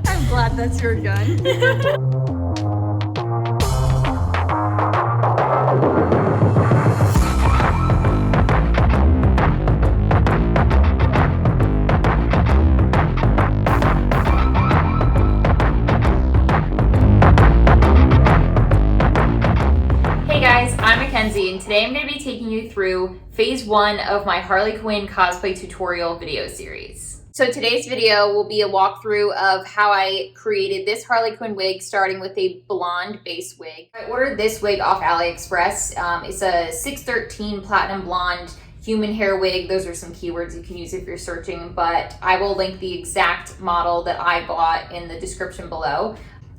I'm glad that's your gun. And today I'm going to be taking you through phase 1 of my Harley Quinn cosplay tutorial video series. So today's video will be a walkthrough of how I created this Harley Quinn wig, starting with a blonde base wig. I ordered this wig off AliExpress. It's a 613 platinum blonde human hair wig. Those are some keywords you can use if you're searching, but I will link the exact model that I bought in the description below.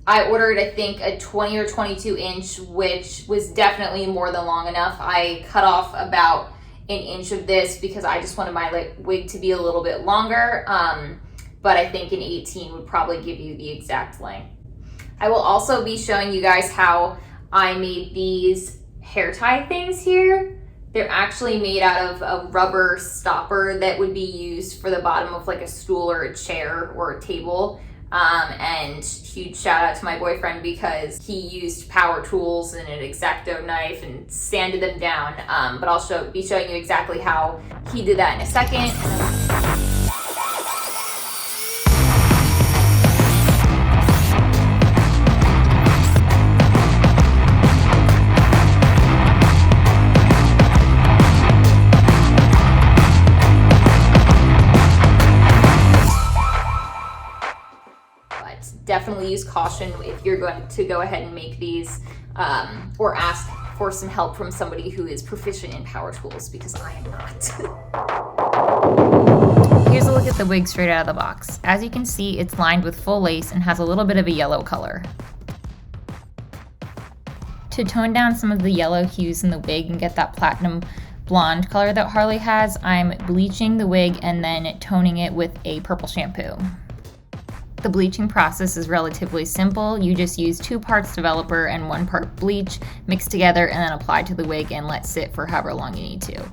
I ordered, I think, a 20 or 22 inch, which was definitely more than long enough. I cut off about an inch of this because I just wanted my wig to be a little bit longer, but I think an 18 would probably give you the exact length. I will also be showing you guys how I made these hair tie things here. They're actually made out of a rubber stopper that would be used for the bottom of like a stool or a chair or a table. And huge shout out to my boyfriend because he used power tools and an X-Acto knife and sanded them down. But I'll be showing you exactly how he did that in a second. Definitely use caution if you're going to go ahead and make these or ask for some help from somebody who is proficient in power tools, because I am not. Here's a look at the wig straight out of the box. As you can see, it's lined with full lace and has a little bit of a yellow color. To tone down some of the yellow hues in the wig and get that platinum blonde color that Harley has, I'm bleaching the wig and then toning it with a purple shampoo. The bleaching process is relatively simple. You just use 2 parts developer and 1 part bleach mixed together and then apply to the wig and let sit for however long you need to.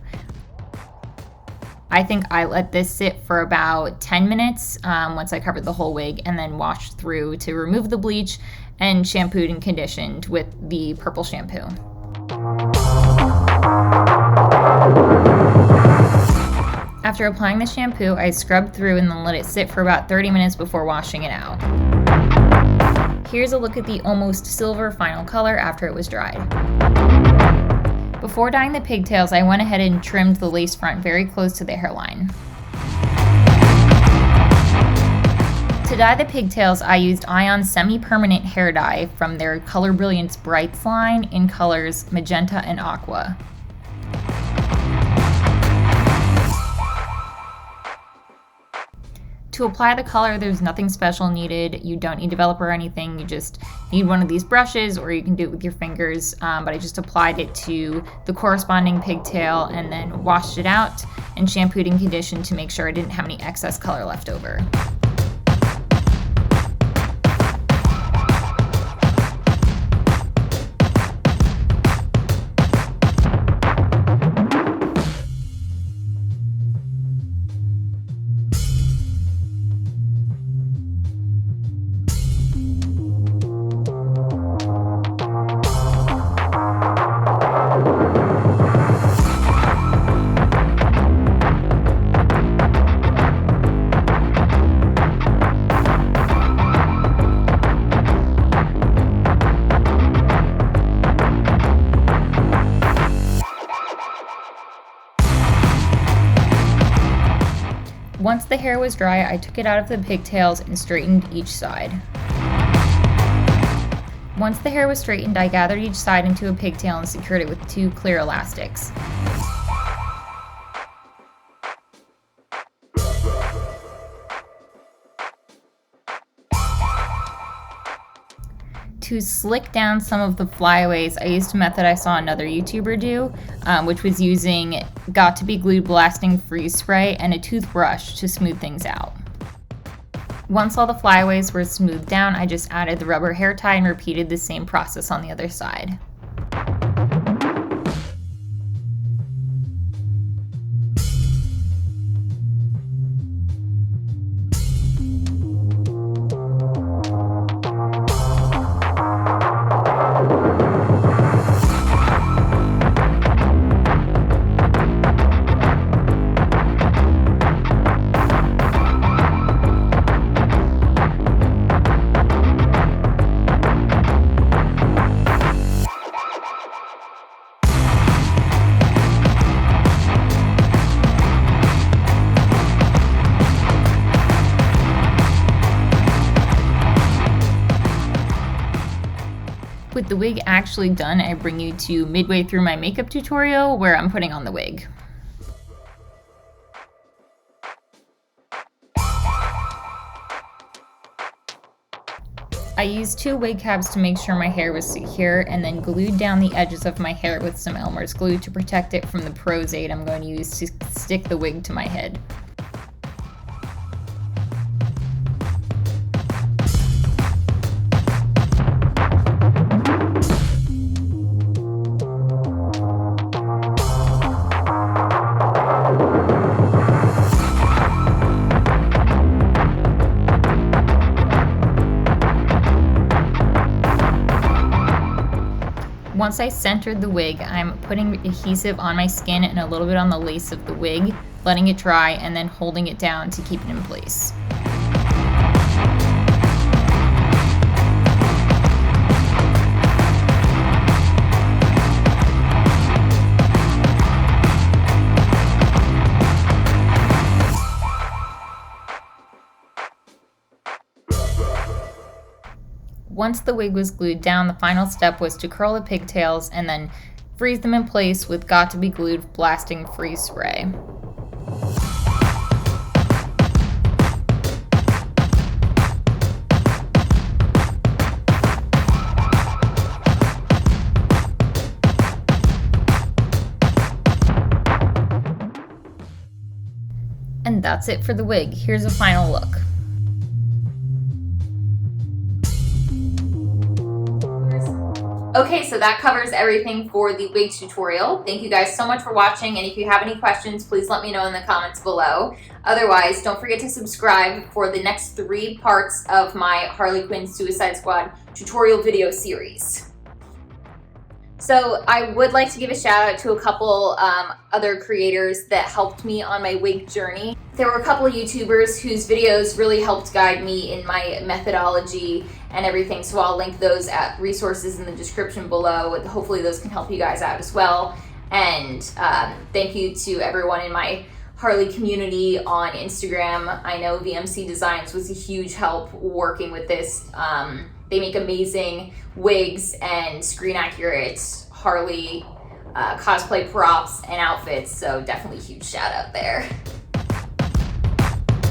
I think I let this sit for about 10 minutes once I covered the whole wig, and then washed through to remove the bleach and shampooed and conditioned with the purple shampoo. After applying the shampoo, I scrubbed through and then let it sit for about 30 minutes before washing it out. Here's a look at the almost silver final color after it was dried. Before dyeing the pigtails, I went ahead and trimmed the lace front very close to the hairline. To dye the pigtails, I used Ion semi-permanent hair dye from their Color Brilliance Brights line in colors Magenta and Aqua. To apply the color, there's nothing special needed. You don't need developer or anything. You just need one of these brushes, or you can do it with your fingers. But I just applied it to the corresponding pigtail and then washed it out and shampooed and conditioned to make sure I didn't have any excess color left over. Once the hair was dry, I took it out of the pigtails and straightened each side. Once the hair was straightened, I gathered each side into a pigtail and secured it with 2 clear elastics. To slick down some of the flyaways, I used a method I saw another YouTuber do, which was using got-to-be glued blasting freeze spray and a toothbrush to smooth things out. Once all the flyaways were smoothed down, I just added the rubber hair tie and repeated the same process on the other side. the wig actually done, I bring you to midway through my makeup tutorial where I'm putting on the wig. I used 2 wig caps to make sure my hair was secure and then glued down the edges of my hair with some Elmer's glue to protect it from the Pros-Aide I'm going to use to stick the wig to my head. Once I centered the wig, I'm putting adhesive on my skin and a little bit on the lace of the wig, letting it dry, and then holding it down to keep it in place. Once the wig was glued down, the final step was to curl the pigtails and then freeze them in place with got to be glued blasting freeze spray. And that's it for the wig. Here's a final look. Okay, so that covers everything for the wig tutorial. Thank you guys so much for watching, and if you have any questions, please let me know in the comments below. Otherwise, don't forget to subscribe for the next 3 parts of my Harley Quinn Suicide Squad tutorial video series. So I would like to give a shout out to a couple other creators that helped me on my wig journey. There were a couple of YouTubers whose videos really helped guide me in my methodology and everything, so I'll link those at resources in the description below. Hopefully those can help you guys out as well. And thank you to everyone in my Harley community on Instagram. I know VMC Designs was a huge help working with this. They make amazing wigs and screen accurate Harley cosplay props and outfits, so definitely huge shout out there.